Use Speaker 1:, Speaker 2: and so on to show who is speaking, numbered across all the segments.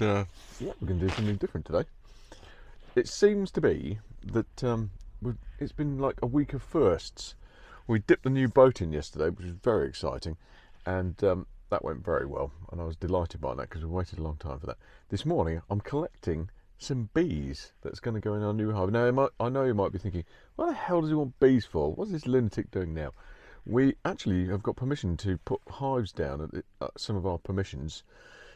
Speaker 1: yeah, we're going to do something different today. It seems to be that it's been like a week of firsts. We dipped the new boat in yesterday, which was very exciting, and that went very well, and I was delighted by that because we waited a long time for that. This morning I'm collecting some bees that's going to go in our new hive. Now I know you might be thinking, what the hell does he want bees for? What's this lunatic doing now? We actually have got permission to put hives down at some of our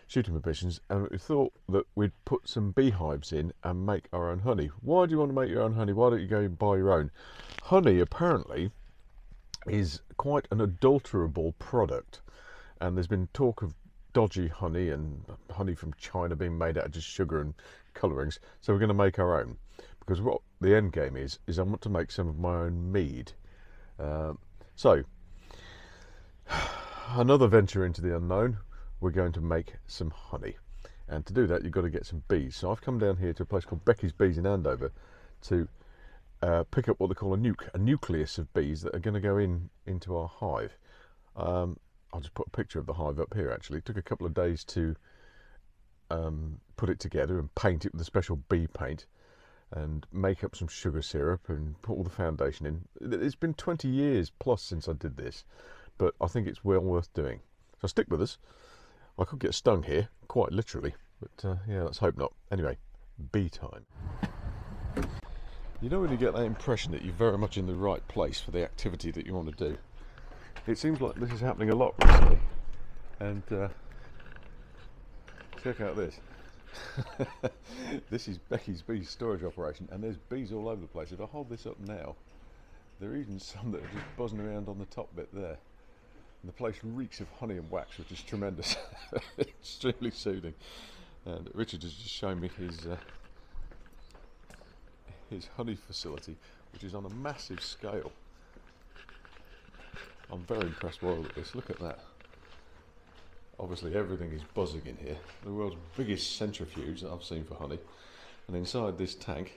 Speaker 1: shooting permissions, and we thought that we'd put some beehives in and make our own honey. Why do you want to make your own honey? Why don't you go and buy your own? Honey apparently is quite an adulterable product, and there's been talk of dodgy honey and honey from China being made out of just sugar and colourings. So we're going to make our own, because what the end game is I want to make some of my own mead. So another venture into the unknown. We're going to make some honey, and to do that you've got to get some bees. So I've come down here to a place called Becky's Bees in Andover to pick up what they call a nucleus of bees that are going to go into our hive. I'll just put a picture of the hive up here. Actually, it took a couple of days to put it together and paint it with a special bee paint and make up some sugar syrup and put all the foundation in. It's been 20 years plus since I did this, but I think it's well worth doing. So stick with us. I could get stung here, quite literally, but yeah, let's hope not. Anyway, bee time. You know when you get that impression that you're very much in the right place for the activity that you want to do? It seems like this is happening a lot recently, and check out this. This is Becky's Bees storage operation, and there's bees all over the place. If I hold this up now, there are even some that are just buzzing around on the top bit there. And the place reeks of honey and wax, which is tremendous. Extremely soothing. And Richard has just shown me his honey facility, which is on a massive scale. I'm very impressed by all of this. Look at that. Obviously everything is buzzing in here. The world's biggest centrifuge that I've seen for honey. And inside this tank,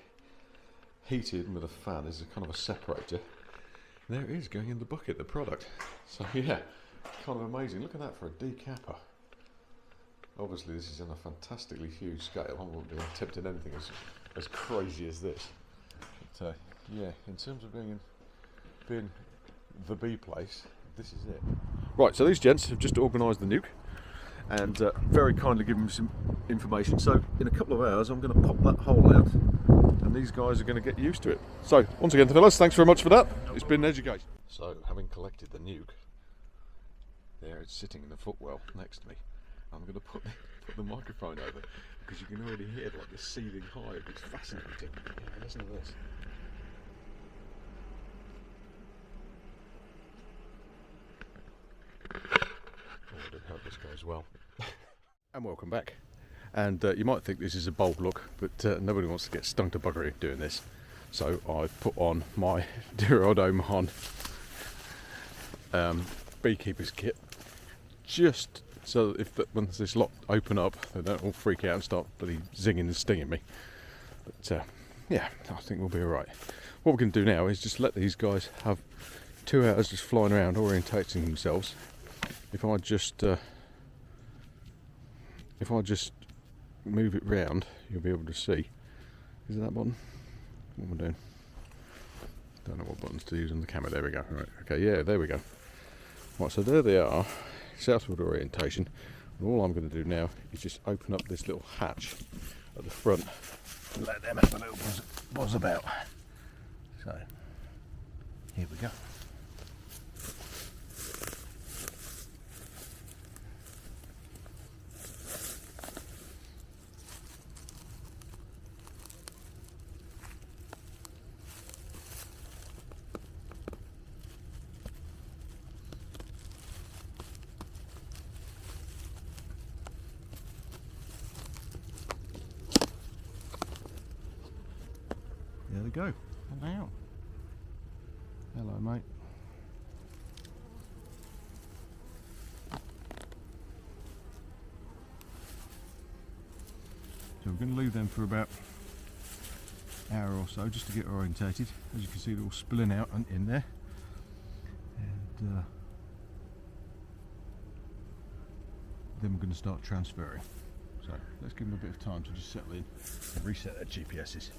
Speaker 1: heated with a fan, is a kind of a separator. And there it is, going in the bucket, the product. So yeah, kind of amazing. Look at that for a decapper. Obviously this is on a fantastically huge scale. I won't be attempting anything as crazy as this. But yeah, in terms of being the bee place, this is it. Right, so these gents have just organised the nuke and very kindly given me some information. So in a couple of hours I'm going to pop that hole out, and these guys are going to get used to it. So once again, fellas, thanks very much for that. It's been an education. So having collected the nuke, there it's sitting in the footwell next to me. I'm going to put the microphone over, because you can already hear like the seething hive. It's fascinating. Yeah, listen to this. Oh, I do hope this goes well. And welcome back. And you might think this is a bold look, but nobody wants to get stung to buggery doing this. So I've put on my dear old Omaha beekeeper's kit, just so that when this lot open up, they don't all freak out and start bloody zinging and stinging me. But yeah, I think we'll be alright. What we're going to do now is just let these guys have 2 hours just flying around, orientating themselves. If I just move it round, you'll be able to see. Is it that button? What am I doing? Don't know what buttons to use on the camera. There we go. Right. Okay, yeah, there we go. Right, so there they are, southward orientation. And all I'm going to do now is just open up this little hatch at the front and let them have a little buzz about. So, here we go. There they go. Hello. Hello, mate. So we're going to leave them for about an hour or so just to get orientated. As you can see, they're all spilling out and in there. And then we're going to start transferring. So let's give them a bit of time to just settle in and reset their GPSs.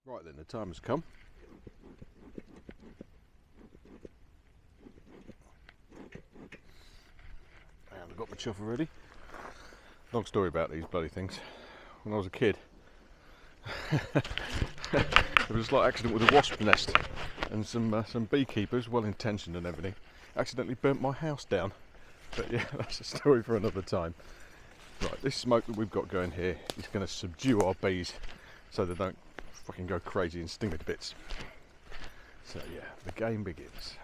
Speaker 1: Right then, the time has come. And I've got my chuffer ready. Long story about these bloody things. When I was a kid, there was a slight accident with a wasp nest, and some beekeepers, well intentioned and everything, accidentally burnt my house down. But yeah, that's a story for another time. Right, this smoke that we've got going here is going to subdue our bees so they don't fucking go crazy and sting me to bits. So yeah, the game begins.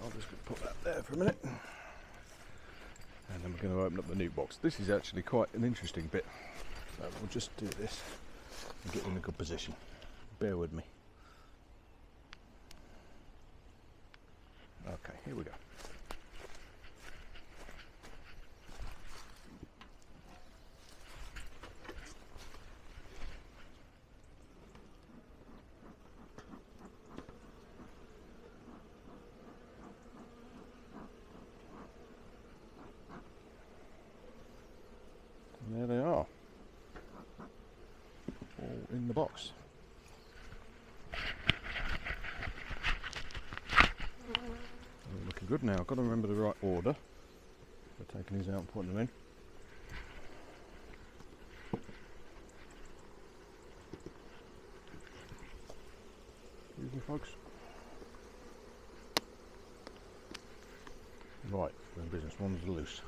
Speaker 1: I'll just put that there for a minute, and then we're going to open up the nuke box. This is actually quite an interesting bit, so we'll just do this and get in a good position. Bear with me. Okay, here we go. There they are, all in the box. Looking good now. I've got to remember the right order for taking these out and putting them in. Excuse me, folks. Right, we're in business. One's loose.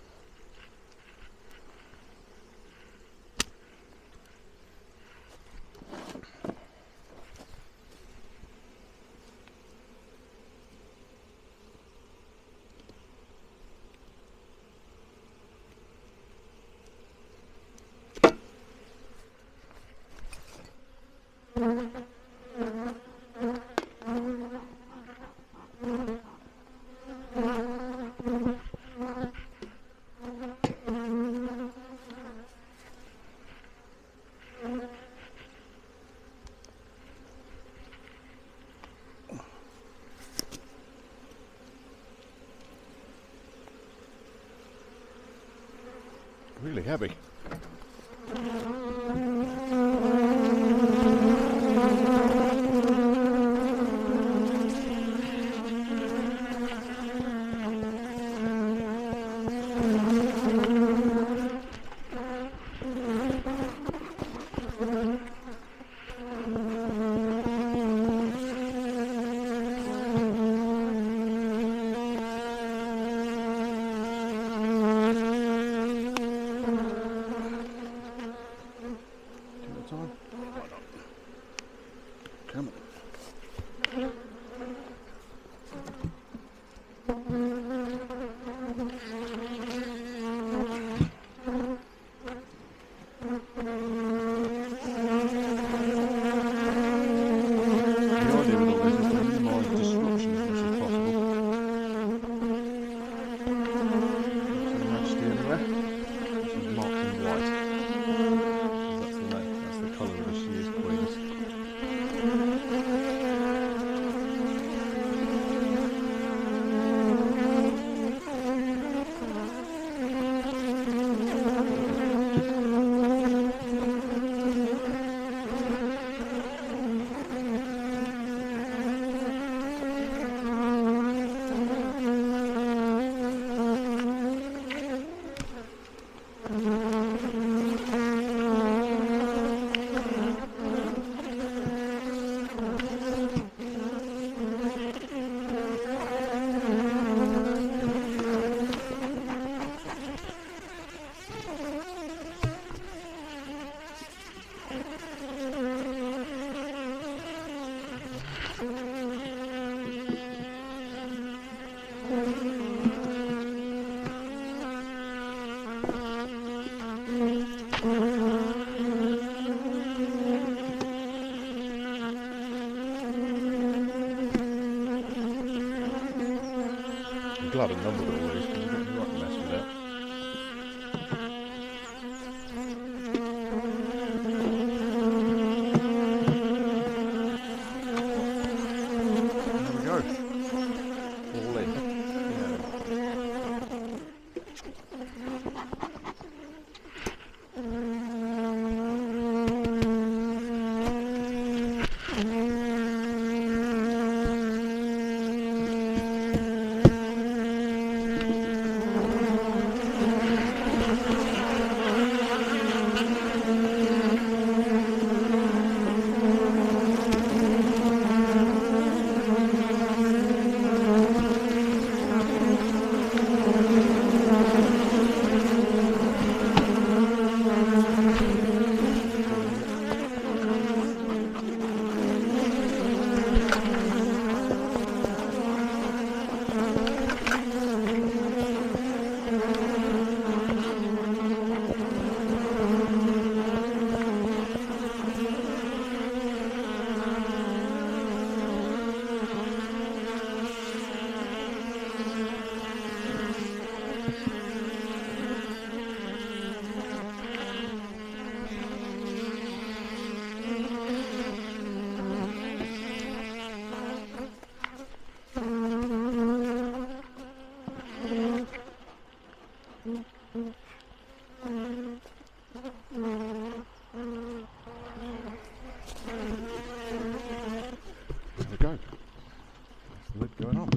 Speaker 1: pretty happy. Come on. The idea with all this is to minimise disruption as much as possible. So Majesty anywhere, which is marked in white. That's the colour of the Shears Queens. I'm glad I numbered all these because I'm not mess with that. There we go. All in. There we go. That's the lid going on.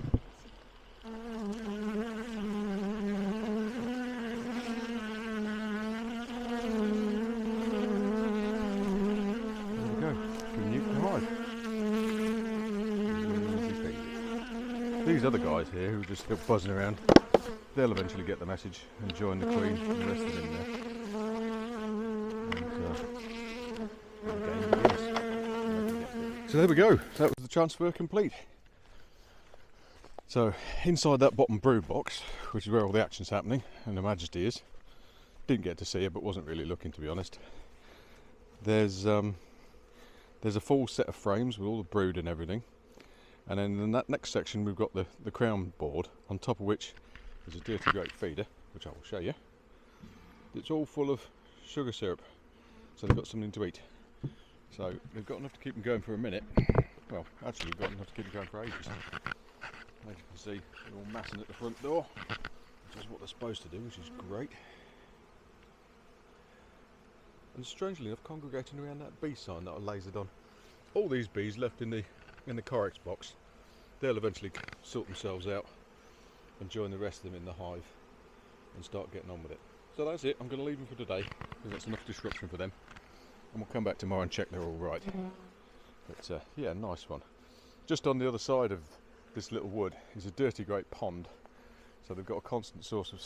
Speaker 1: There we go. Giving you the hive. These other guys here who just go buzzing around, they'll eventually get the message and join the Queen and the rest of them there. So there we go, that was the transfer complete. So inside that bottom brood box, which is where all the action's happening and the Majesty is, didn't get to see her but wasn't really looking, to be honest. There's a full set of frames with all the brood and everything, and then in that next section we've got the crown board, on top of which is a dirty great feeder, which I will show you. It's all full of sugar syrup, so they've got something to eat. So they've got enough to keep them going for a minute. Well, actually they've got enough to keep them going for ages. As you can see, they're all massing at the front door, which is what they're supposed to do, which is great. and strangely enough congregating around that bee sign that I lasered on. All these bees left in the Corex box, they'll eventually sort themselves out and join the rest of them in the hive and start getting on with it. So that's it, I'm going to leave them for today because that's enough disruption for them, and we'll come back tomorrow and check they're all right. But yeah, nice one. Just on the other side of this little wood is a dirty great pond, so they've got a constant source of